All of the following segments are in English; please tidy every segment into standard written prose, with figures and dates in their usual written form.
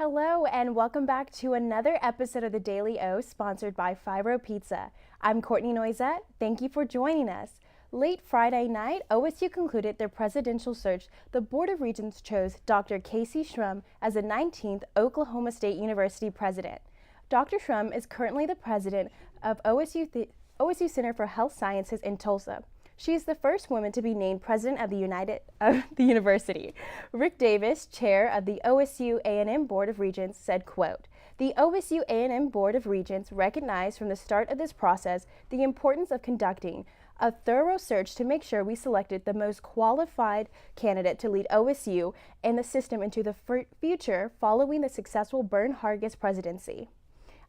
Hello and welcome back to another episode of the Daily O sponsored by Fibro Pizza. I'm Courtney Noisette. Thank you for joining us. Late Friday night, OSU concluded their presidential search. The Board of Regents chose Dr. Casey Schrum as the 19th Oklahoma State University president. Dr. Schrum is currently the president of OSU Center for Health Sciences in Tulsa. She is the first woman to be named president of the university. Rick Davis, chair of the OSU A&M Board of Regents, said, quote, "The OSU A&M Board of Regents recognized from the start of this process the importance of conducting a thorough search to make sure we selected the most qualified candidate to lead OSU and the system into the future following the successful Bern-Hargis presidency.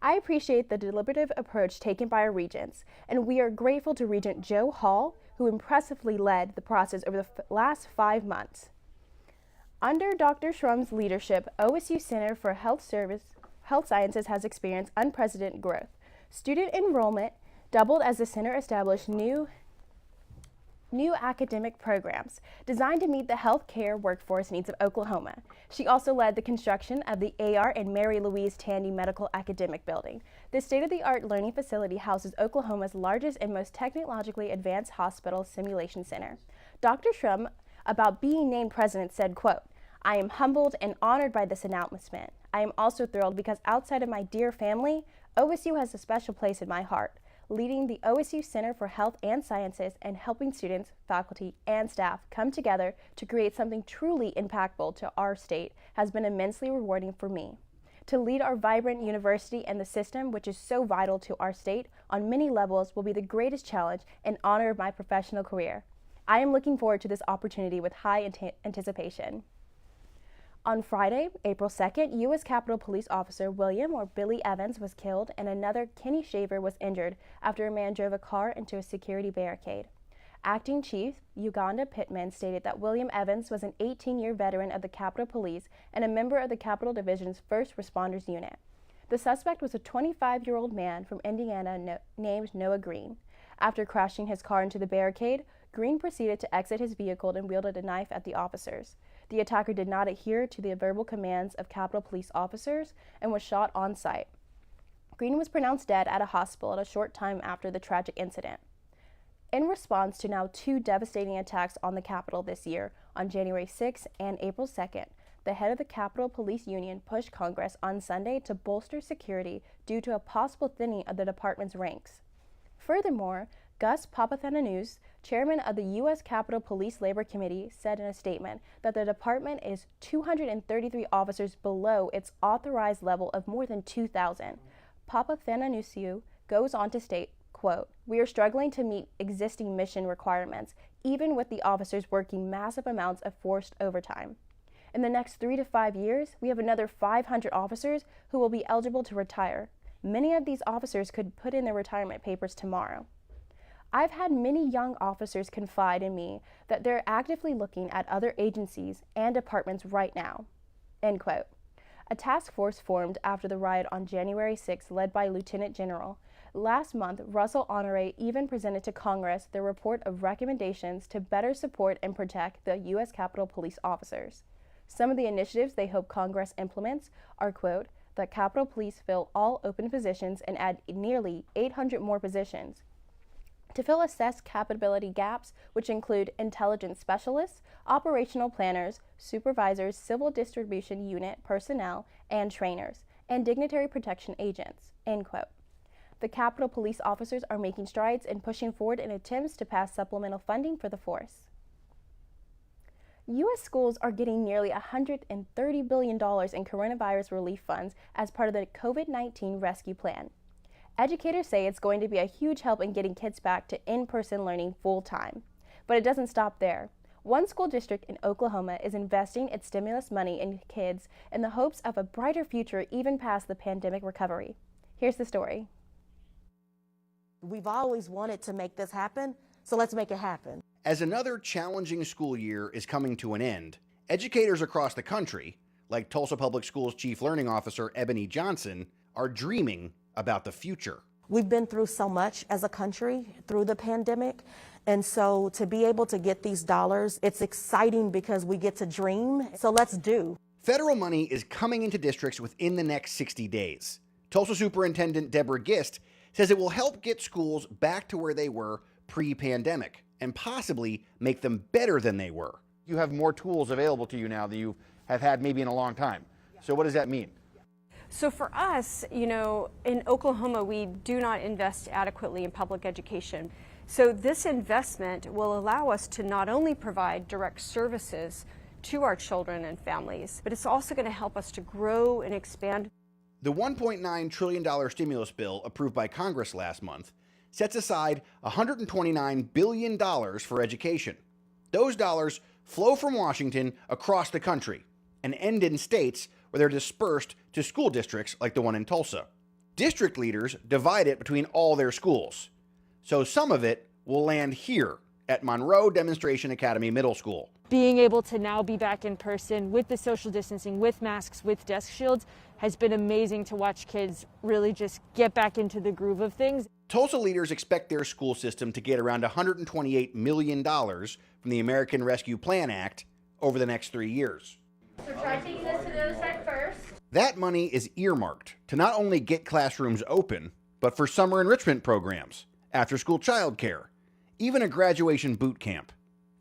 I appreciate the deliberative approach taken by our regents, and we are grateful to Regent Joe Hall, who impressively led the process over the last 5 months. Under Dr. Schrum's leadership, OSU Center for Health Sciences has experienced unprecedented growth. Student enrollment doubled as the center established new academic programs designed to meet the healthcare workforce needs of Oklahoma. She also led the construction of the A.R. and Mary Louise Tandy Medical Academic Building. This state-of-the-art learning facility houses Oklahoma's largest and most technologically advanced hospital simulation center. Dr. Schrum, about being named president, said, quote, "I am humbled and honored by this announcement. I am also thrilled because outside of my dear family, OSU has a special place in my heart. Leading the OSU Center for Health and Sciences and helping students, faculty, and staff come together to create something truly impactful to our state has been immensely rewarding for me. To lead our vibrant university and the system, which is so vital to our state on many levels, will be the greatest challenge and honor of my professional career. I am looking forward to this opportunity with high anticipation." On Friday, April 2nd, U.S. Capitol Police Officer William or Billy Evans was killed and another, Kenny Shaver, was injured after a man drove a car into a security barricade. Acting Chief Uganda Pittman stated that William Evans was an 18-year veteran of the Capitol Police and a member of the Capitol Division's First Responders Unit. The suspect was a 25-year-old man from Indiana named Noah Green. After crashing his car into the barricade, Green proceeded to exit his vehicle and wielded a knife at the officers. The attacker did not adhere to the verbal commands of Capitol Police officers and was shot on sight. Green was pronounced dead at a hospital a short time after the tragic incident. In response to now 2 devastating attacks on the Capitol this year, on January 6th and April 2nd, the head of the Capitol Police Union pushed Congress on Sunday to bolster security due to a possible thinning of the department's ranks. Furthermore, Gus Papathenanou, chairman of the U.S. Capitol Police Labor Committee, said in a statement that the department is 233 officers below its authorized level of more than 2,000. Papathenanou goes on to state, quote, "We are struggling to meet existing mission requirements, even with the officers working massive amounts of forced overtime. In the next 3 to 5 years, we have another 500 officers who will be eligible to retire. Many of these officers could put in their retirement papers tomorrow. I've had many young officers confide in me that they're actively looking at other agencies and departments right now." End quote. A task force formed after the riot on January 6, led by Lieutenant General. Last month, Russell Honore even presented to Congress their report of recommendations to better support and protect the U.S. Capitol Police officers. Some of the initiatives they hope Congress implements are, quote, that Capitol Police fill all open positions and add nearly 800 more positions. To fill assessed capability gaps, which include intelligence specialists, operational planners, supervisors, civil distribution unit personnel, and trainers, and dignitary protection agents, end quote. The Capitol Police officers are making strides in pushing forward in attempts to pass supplemental funding for the force. U.S. schools are getting nearly $130 billion in coronavirus relief funds as part of the COVID-19 rescue plan. Educators say it's going to be a huge help in getting kids back to in-person learning full-time. But it doesn't stop there. One school district in Oklahoma is investing its stimulus money in kids in the hopes of a brighter future even past the pandemic recovery. Here's the story. We've always wanted to make this happen, so let's make it happen. As another challenging school year is coming to an end, educators across the country, like Tulsa Public Schools Chief Learning Officer Ebony Johnson, are dreaming about the future. We've been through so much as a country through the pandemic, and so to be able to get these dollars, it's exciting because we get to dream, so let's do. Federal money is coming into districts within the next 60 days. Tulsa Superintendent Deborah Gist says it will help get schools back to where they were pre-pandemic and possibly make them better than they were. You have more tools available to you now than you have had maybe in a long time. So what does that mean? So for us, in Oklahoma, we do not invest adequately in public education. So this investment will allow us to not only provide direct services to our children and families, but it's also going to help us to grow and expand. The $1.9 trillion stimulus bill approved by Congress last month sets aside $129 billion for education. Those dollars flow from Washington across the country and end in states where they're dispersed to school districts like the one in Tulsa. District leaders divide it between all their schools. So some of it will land here at Monroe Demonstration Academy Middle School. Being able to now be back in person with the social distancing, with masks, with desk shields, has been amazing to watch kids really just get back into the groove of things. Tulsa leaders expect their school system to get around $128 million from the American Rescue Plan Act over the next 3 years. So try taking this to the other side first. That money is earmarked to not only get classrooms open, but for summer enrichment programs, after-school childcare, even a graduation boot camp,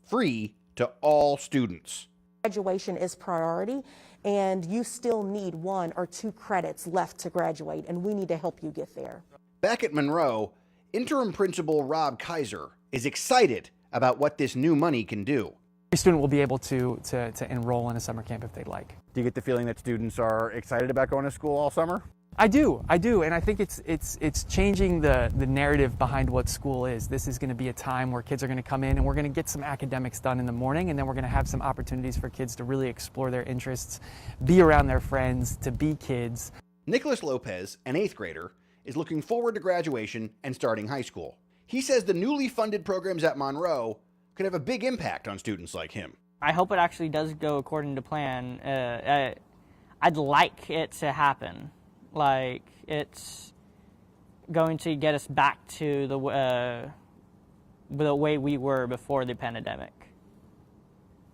free to all students. Graduation is priority, and you still need 1 or 2 credits left to graduate, and we need to help you get there. Back at Monroe, interim principal Rob Kaiser is excited about what this new money can do. Every student will be able to enroll in a summer camp if they'd like. Do you get the feeling that students are excited about going to school all summer? I do, and I think it's changing the narrative behind what school is. This is going to be a time where kids are going to come in and we're going to get some academics done in the morning, and then we're going to have some opportunities for kids to really explore their interests, be around their friends, to be kids. Nicholas Lopez, an 8th grader, is looking forward to graduation and starting high school. He says the newly funded programs at Monroe could have a big impact on students like him. I hope it actually does go according to plan. I'd like it to happen. Like, it's going to get us back to the way we were before the pandemic.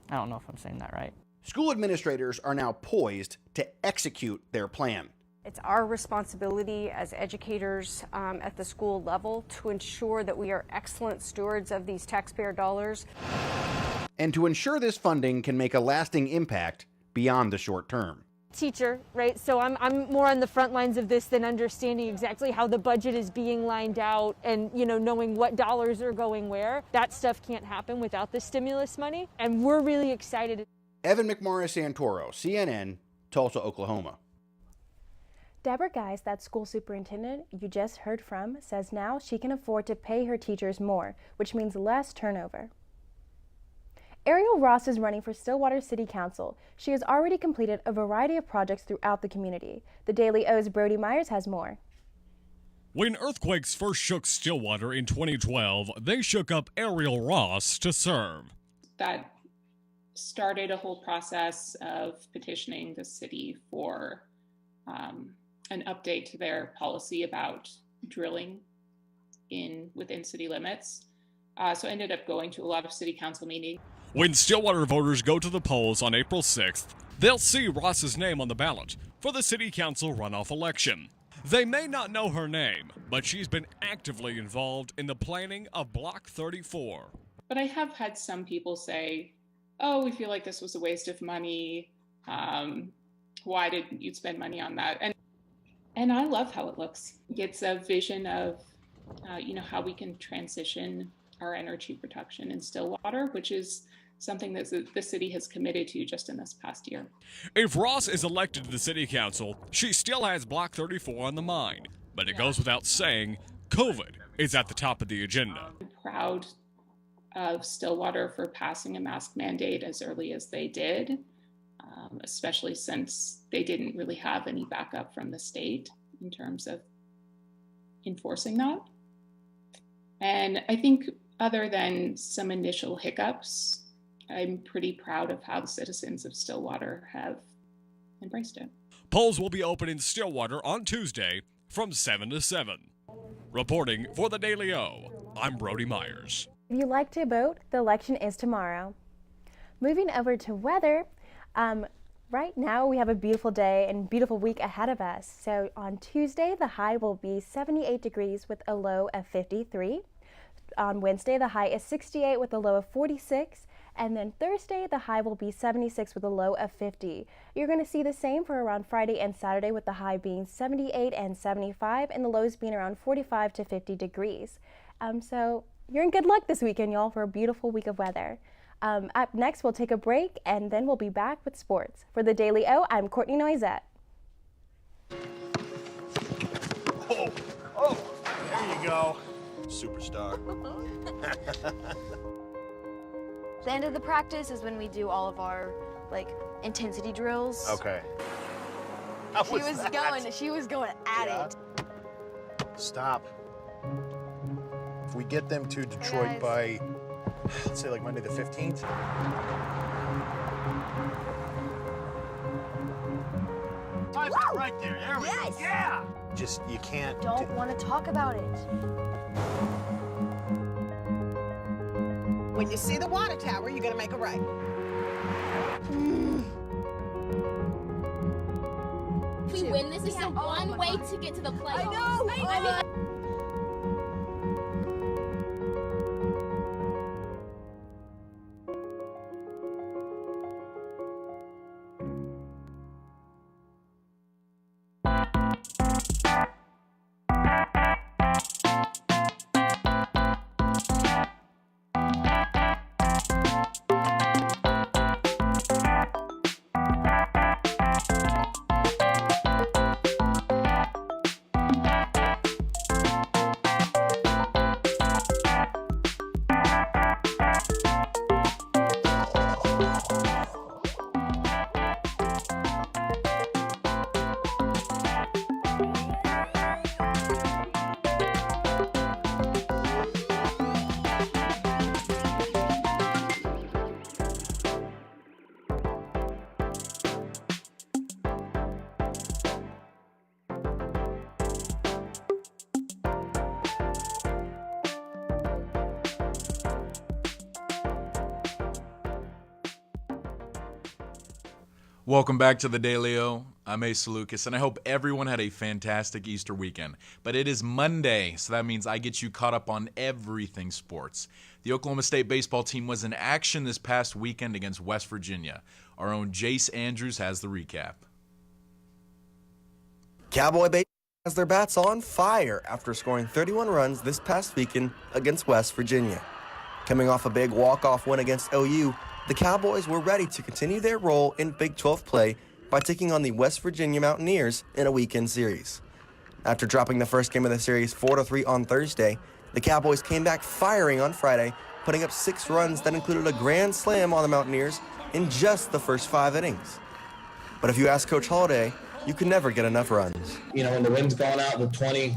I don't know if I'm saying that right. School administrators are now poised to execute their plan. It's our responsibility as educators at the school level to ensure that we are excellent stewards of these taxpayer dollars. And to ensure this funding can make a lasting impact beyond the short term. Teacher, right? So I'm more on the front lines of this than understanding exactly how the budget is being lined out and, knowing what dollars are going where. That stuff can't happen without the stimulus money, and we're really excited. Evan McMorris Santoro, CNN, Tulsa, Oklahoma. Deborah Geis, that school superintendent you just heard from, says now she can afford to pay her teachers more, which means less turnover. Ariel Ross is running for Stillwater City Council. She has already completed a variety of projects throughout the community. The Daily O's Brody Myers has more. When earthquakes first shook Stillwater in 2012, they shook up Ariel Ross to serve. That started a whole process of petitioning the city for an update to their policy about drilling within city limits. So I ended up going to a lot of city council meetings. When Stillwater voters go to the polls on April 6th, they'll see Ross's name on the ballot for the city council runoff election. They may not know her name, but she's been actively involved in the planning of Block 34. But I have had some people say, oh, we feel like this was a waste of money. Why did you spend money on that? And I love how it looks. It's a vision of, how we can transition our energy production in Stillwater, which is something that the city has committed to just in this past year. If Ross is elected to the city council, she still has Block 34 on the mind. But it goes without saying, COVID is at the top of the agenda. I'm proud of Stillwater for passing a mask mandate as early as they did, especially since they didn't really have any backup from the state in terms of enforcing that. And I think other than some initial hiccups, I'm pretty proud of how the citizens of Stillwater have embraced it. Polls will be open in Stillwater on Tuesday from 7 to 7. Reporting for the Daily O, I'm Brody Myers. If you like to vote, the election is tomorrow. Moving over to weather, Right now we have a beautiful day and beautiful week ahead of us. So on Tuesday, the high will be 78 degrees with a low of 53. On Wednesday, the high is 68 with a low of 46. And then Thursday, the high will be 76 with a low of 50. You're going to see the same for around Friday and Saturday, with the high being 78 and 75 and the lows being around 45 to 50 degrees. So you're in good luck this weekend, y'all, for a beautiful week of weather. Up next, we'll take a break and then we'll be back with sports. For the Daily O, I'm Courtney Noisette. Oh, there you go. Superstar. The end of the practice is when we do all of our intensity drills. Okay. She was going at it. Stop. If we get them to Detroit by, let's say Monday the 15th. Right there. There we go. Yeah. Just, you can't. Don't want to talk about it. When you see the water tower, you're gonna make a right. If we win this, is the one way to get to the playoffs. I know. Welcome back to the Daily O. I'm Asa Lucas, and I hope everyone had a fantastic Easter weekend. But it is Monday, so that means I get you caught up on everything sports. The Oklahoma State baseball team was in action this past weekend against West Virginia. Our own Jace Andrews has the recap. Cowboy baseball has their bats on fire after scoring 31 runs this past weekend against West Virginia. Coming off a big walk-off win against OU, the Cowboys were ready to continue their role in Big 12 play by taking on the West Virginia Mountaineers in a weekend series. After dropping the first game of the series 4-3 on Thursday, the Cowboys came back firing on Friday, putting up 6 runs that included a grand slam on the Mountaineers in just the first 5 innings. But if you ask Coach Holliday, you can never get enough runs. You know, when the wind's going out to 20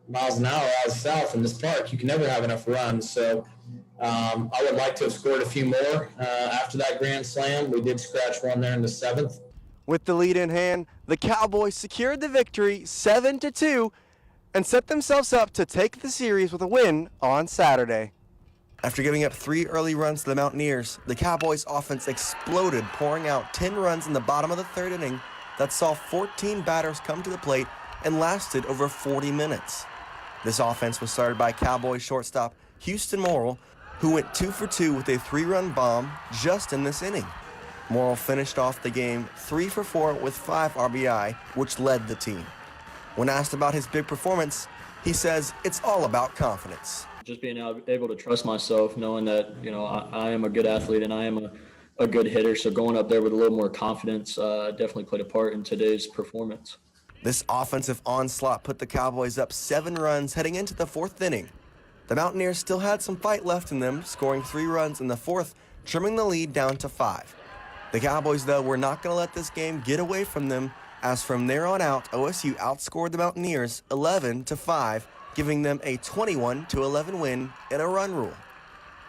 miles an hour out south in this park, you can never have enough runs. So I would like to have scored a few more after that grand slam. We did scratch one there in the 7th. With the lead in hand, the Cowboys secured the victory 7-2 and set themselves up to take the series with a win on Saturday. After giving up 3 early runs to the Mountaineers, the Cowboys' offense exploded, pouring out 10 runs in the bottom of the 3rd inning that saw 14 batters come to the plate and lasted over 40 minutes. This offense was started by Cowboys shortstop Houston Morrill, who went 2 for 2 with a 3-run bomb just in this inning. Morrill finished off the game 3 for 4 with 5 RBI, which led the team. When asked about his big performance, he says it's all about confidence. Just being able to trust myself, knowing that, you know, I am a good athlete and I am a good hitter, so going up there with a little more confidence definitely played a part in today's performance. This offensive onslaught put the Cowboys up 7 runs heading into the 4th inning. The Mountaineers still had some fight left in them, scoring 3 runs in the 4th, trimming the lead down to 5. The Cowboys, though, were not going to let this game get away from them, as from there on out, OSU outscored the Mountaineers 11-5, giving them a 21-11 win in a run rule.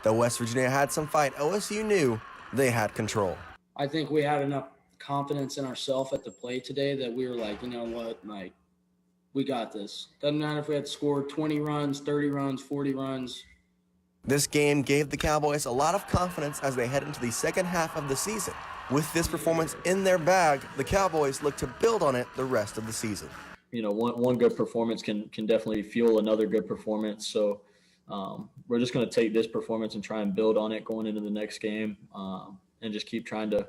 Though West Virginia had some fight, OSU knew they had control. I think we had enough confidence in ourselves at the plate today that we were like, you know what, like, we got this. Doesn't matter if we had to score 20 runs, 30 runs, 40 runs. This game gave the Cowboys a lot of confidence as they head into the second half of the season. With this performance in their bag, the Cowboys look to build on it the rest of the season. You know, one good performance can definitely fuel another good performance. So we're just going to take this performance and try and build on it going into the next game, and just keep trying to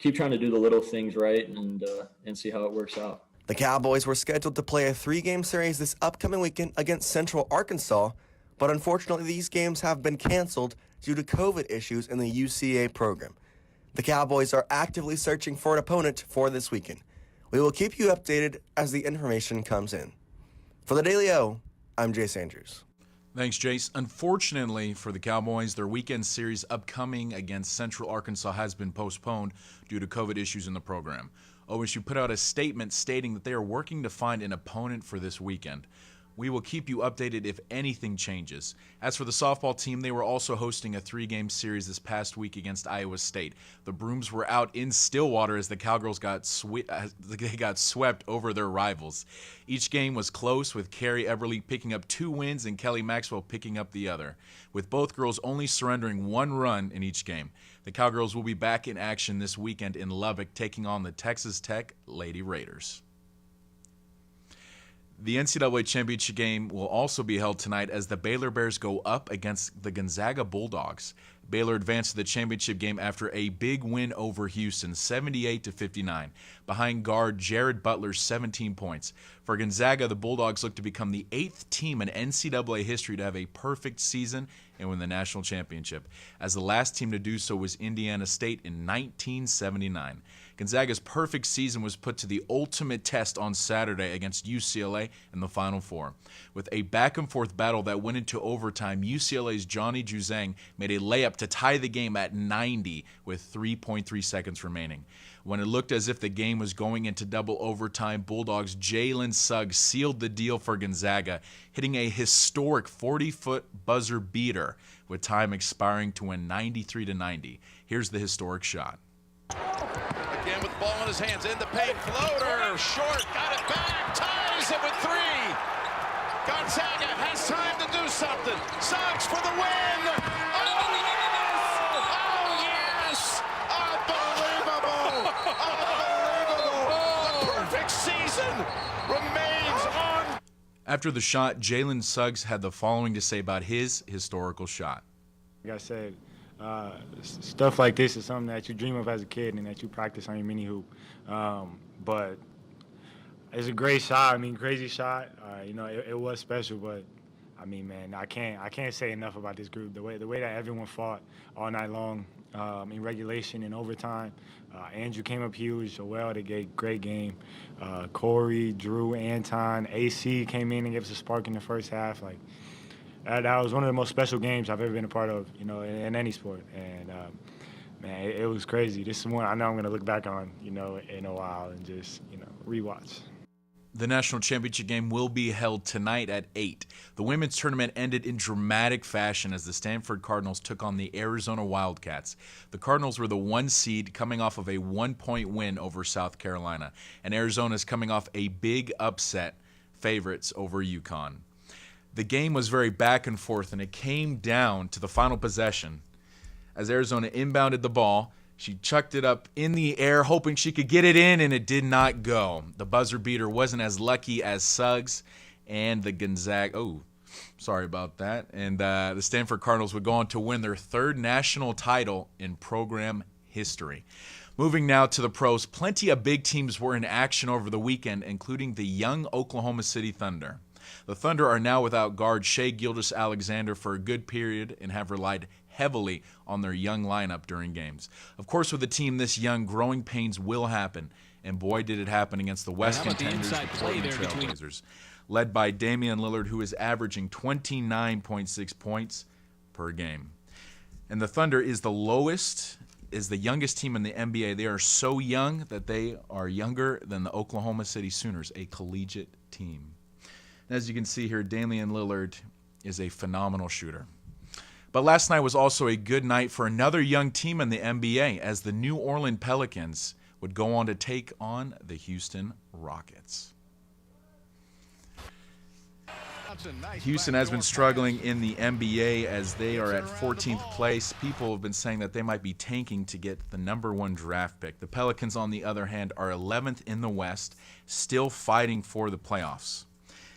do the little things right and see how it works out. The Cowboys were scheduled to play a 3-game series this upcoming weekend against Central Arkansas, but unfortunately these games have been canceled due to COVID issues in the UCA program. The Cowboys are actively searching for an opponent for this weekend. We will keep you updated as the information comes in. For the Daily O, I'm Jace Andrews. Thanks, Jace. Unfortunately for the Cowboys, their weekend series upcoming against Central Arkansas has been postponed due to COVID issues in the program. OSU put out a statement stating that they are working to find an opponent for this weekend. We will keep you updated if anything changes. As for the softball team, they were also hosting a 3-game series this past week against Iowa State. The Brooms were out in Stillwater as the Cowgirls got swept over their rivals. Each game was close, with Carrie Everly picking up 2 wins and Kelly Maxwell picking up the other, with both girls only surrendering 1 run in each game. The Cowgirls will be back in action this weekend in Lubbock, taking on the Texas Tech Lady Raiders. The NCAA championship game will also be held tonight as the Baylor Bears go up against the Gonzaga Bulldogs. Baylor advanced to the championship game after a big win over Houston, 78-59, behind guard Jared Butler's 17 points. For Gonzaga, the Bulldogs look to become the 8th team in NCAA history to have a perfect season and win the national championship, as the last team to do so was Indiana State in 1979. Gonzaga's perfect season was put to the ultimate test on Saturday against UCLA in the Final Four. With a back-and-forth battle that went into overtime, UCLA's Johnny Juzang made a layup to tie the game at 90 with 3.3 seconds remaining. When it looked as if the game was going into double overtime, Bulldogs' Jalen Suggs sealed the deal for Gonzaga, hitting a historic 40-foot buzzer beater with time expiring to win 93-90. Here's the historic shot. Again with the ball in his hands, in the paint, floater, short, got it back, ties it with 3. Gonzaga has time to do something. Suggs for the win. Oh, yes! Unbelievable! Unbelievable! The perfect season remains on. After the shot, Jalen Suggs had the following to say about his historical shot. Like I said, stuff like this is something that you dream of as a kid and that you practice on your mini hoop. But it's a great shot. I mean, crazy shot. It was special, but I mean, man, I can't say enough about this group. The way that everyone fought all night long in regulation and overtime. Andrew came up huge. Joel, they gave great game. Corey, Drew, Anton, AC came in and gave us a spark in the first half. That was one of the most special games I've ever been a part of, in any sport. And, man, it was crazy. This is one I know I'm going to look back on, in a while and just, rewatch. The national championship game will be held tonight at 8. The women's tournament ended in dramatic fashion as the Stanford Cardinals took on the Arizona Wildcats. The Cardinals were the 1 seed coming off of a 1-point win over South Carolina, and Arizona is coming off a big upset, favorites over UConn. The game was very back and forth, and it came down to the final possession. As Arizona inbounded the ball, she chucked it up in the air, hoping she could get it in, and it did not go. The buzzer beater wasn't as lucky as Suggs, and the Gonzaga... Oh, sorry about that. And the Stanford Cardinals would go on to win their 3rd national title in program history. Moving now to the pros, plenty of big teams were in action over the weekend, including the young Oklahoma City Thunder. The Thunder are now without guard Shai Gilgeous-Alexander for a good period and have relied heavily on their young lineup during games. Of course, with a team this young, growing pains will happen, and boy did it happen against the West contenders, the Portland Trailblazers, led by Damian Lillard, who is averaging 29.6 points per game. And the Thunder is the youngest team in the NBA. They are so young that they are younger than the Oklahoma City Sooners, a collegiate team. And as you can see here, Damian Lillard is a phenomenal shooter. But last night was also a good night for another young team in the NBA, as the New Orleans Pelicans would go on to take on the Houston Rockets. Houston has been struggling in the NBA as they are at 14th place. People have been saying that they might be tanking to get the #1 draft pick. The Pelicans, on the other hand, are 11th in the West, still fighting for the playoffs.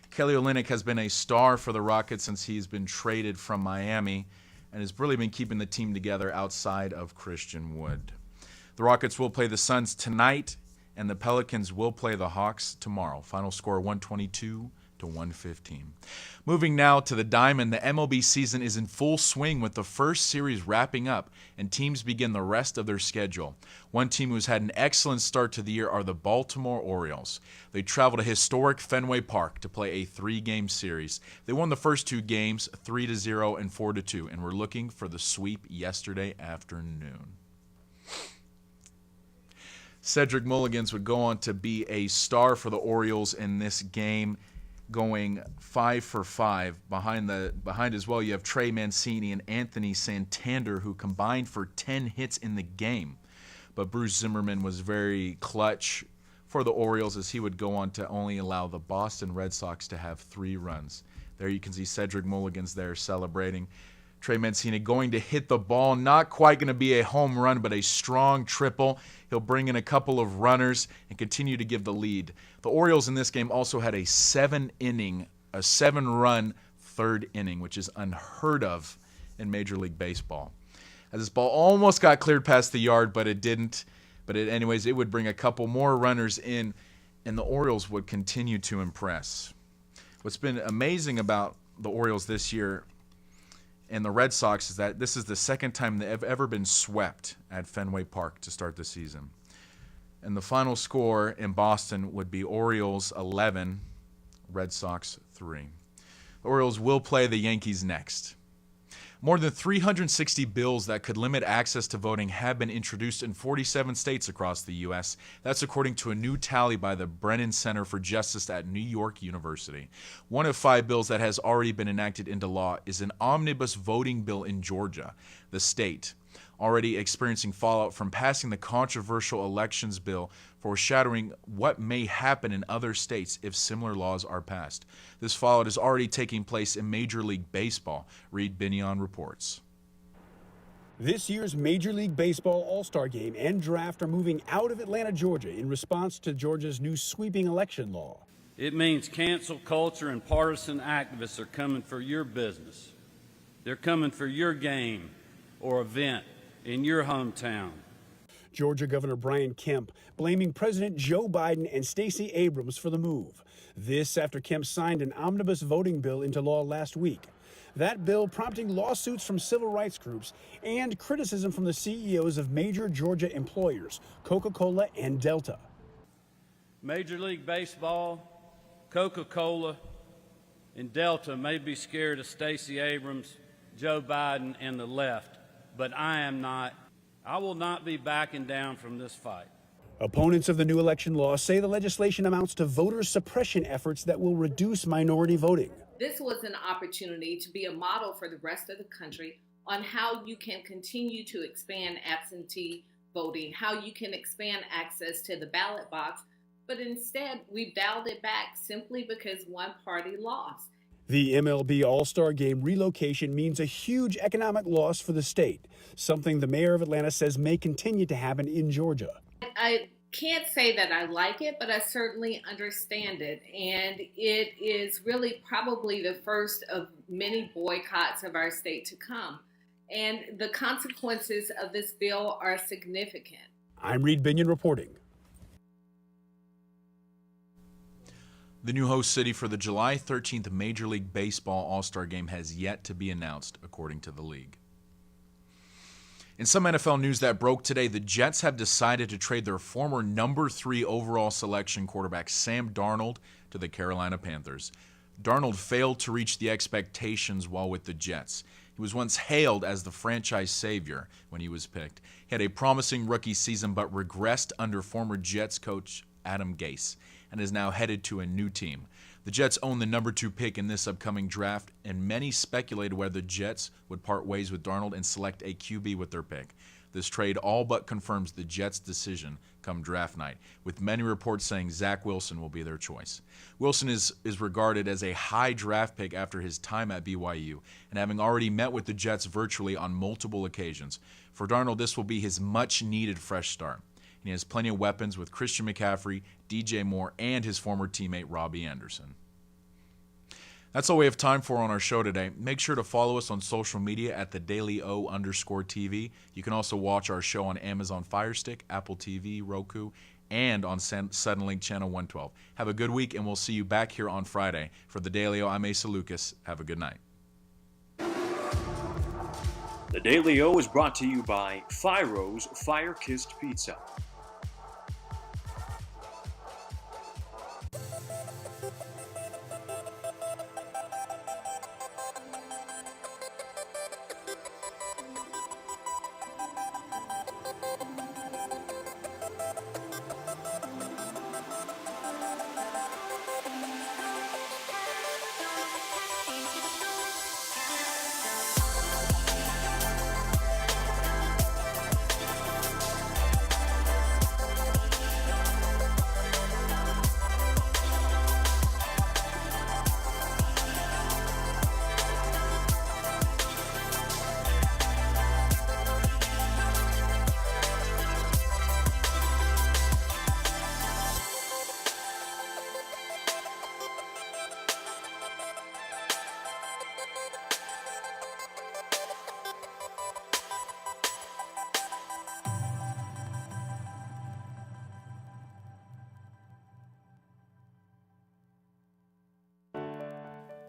Kelly Olynyk has been a star for the Rockets since he's been traded from Miami and has really been keeping the team together outside of Christian Wood. The Rockets will play the Suns tonight, and the Pelicans will play the Hawks tomorrow. Final score 122-115. Moving now to the Diamond, the MLB season is in full swing with the first series wrapping up, and teams begin the rest of their schedule. One team who's had an excellent start to the year are the Baltimore Orioles. They travel to historic Fenway Park to play a 3-game series. They won the first 2 games 3-0 and 4-2, and were looking for the sweep yesterday afternoon. Cedric Mullins would go on to be a star for the Orioles in this game, going 5 for 5. Behind as well, you have Trey Mancini and Anthony Santander, who combined for 10 hits in the game. But Bruce Zimmerman was very clutch for the Orioles as he would go on to only allow the Boston Red Sox to have 3 runs. There you can see Cedric Mullins there celebrating. Trey Mancini going to hit the ball, not quite going to be a home run, but a strong triple. He'll bring in a couple of runners and continue to give the lead. The Orioles in this game also had a 7-run 3rd inning, which is unheard of in Major League Baseball. As this ball almost got cleared past the yard, but it didn't. But anyways, it would bring a couple more runners in, and the Orioles would continue to impress. What's been amazing about the Orioles this year and the Red Sox is that this is the second time they've ever been swept at Fenway Park to start the season. And the final score in Boston would be Orioles 11, Red Sox 3. The Orioles will play the Yankees next. More than 360 bills that could limit access to voting have been introduced in 47 states across the U.S. That's according to a new tally by the Brennan Center for Justice at New York University. One of 5 bills that has already been enacted into law is an omnibus voting bill in Georgia, the state already experiencing fallout from passing the controversial elections bill, foreshadowing what may happen in other states if similar laws are passed. This fallout is already taking place in Major League Baseball. Reed Binion reports. This year's Major League Baseball All-Star Game and Draft are moving out of Atlanta, Georgia in response to Georgia's new sweeping election law. It means cancel culture and partisan activists are coming for your business. They're coming for your game or event in your hometown. Georgia Governor Brian Kemp blaming President Joe Biden and Stacey Abrams for the move. This after Kemp signed an omnibus voting bill into law last week. That bill prompting lawsuits from civil rights groups and criticism from the CEOs of major Georgia employers, Coca-Cola and Delta. Major League Baseball, Coca-Cola, and Delta may be scared of Stacey Abrams, Joe Biden, and the left, but I am not. I will not be backing down from this fight. Opponents of the new election law say the legislation amounts to voter suppression efforts that will reduce minority voting. This was an opportunity to be a model for the rest of the country on how you can continue to expand absentee voting, how you can expand access to the ballot box, but instead we've dialed it back simply because one party lost. The MLB All-Star Game relocation means a huge economic loss for the state, something the mayor of Atlanta says may continue to happen in Georgia. I can't say that I like it, but I certainly understand it. And it is really probably the first of many boycotts of our state to come. And the consequences of this bill are significant. I'm Reed Binion reporting. The new host city for the July 13th Major League Baseball All-Star Game has yet to be announced, according to the league. In some NFL news that broke today, the Jets have decided to trade their former number 3 overall selection quarterback Sam Darnold to the Carolina Panthers. Darnold failed to reach the expectations while with the Jets. He was once hailed as the franchise savior when he was picked. He had a promising rookie season but regressed under former Jets coach Adam Gase and is now headed to a new team. The Jets own the number 2 pick in this upcoming draft, and many speculated whether the Jets would part ways with Darnold and select a QB with their pick. This trade all but confirms the Jets' decision come draft night, with many reports saying Zach Wilson will be their choice. Wilson is regarded as a high draft pick after his time at BYU, and having already met with the Jets virtually on multiple occasions. For Darnold, this will be his much-needed fresh start. And he has plenty of weapons with Christian McCaffrey, DJ Moore, and his former teammate Robbie Anderson. That's all we have time for on our show today. Make sure to follow us on social media at @TheDailyO_TV. You can also watch our show on Amazon Fire Stick, Apple TV, Roku, and on Suddenlink Channel 112. Have a good week, and we'll see you back here on Friday. For The Daily O, I'm Asa Lucas. Have a good night. The Daily O is brought to you by Firo's Fire-Kissed Pizza.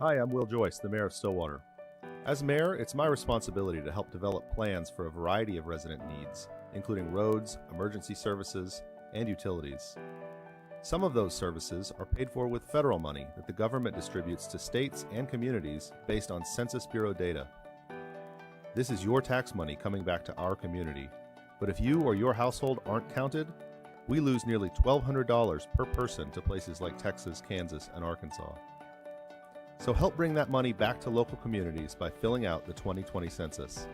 Hi, I'm Will Joyce, the Mayor of Stillwater. As Mayor, it's my responsibility to help develop plans for a variety of resident needs, including roads, emergency services, and utilities. Some of those services are paid for with federal money that the government distributes to states and communities based on Census Bureau data. This is your tax money coming back to our community, but if you or your household aren't counted, we lose nearly $1,200 per person to places like Texas, Kansas, and Arkansas. So help bring that money back to local communities by filling out the 2020 census.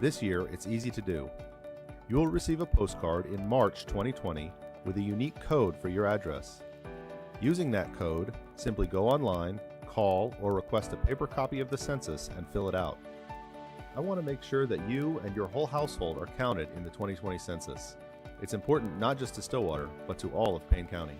This year, it's easy to do. You'll receive a postcard in March 2020 with a unique code for your address. Using that code, simply go online, call, or request a paper copy of the census and fill it out. I want to make sure that you and your whole household are counted in the 2020 census. It's important not just to Stillwater, but to all of Payne County.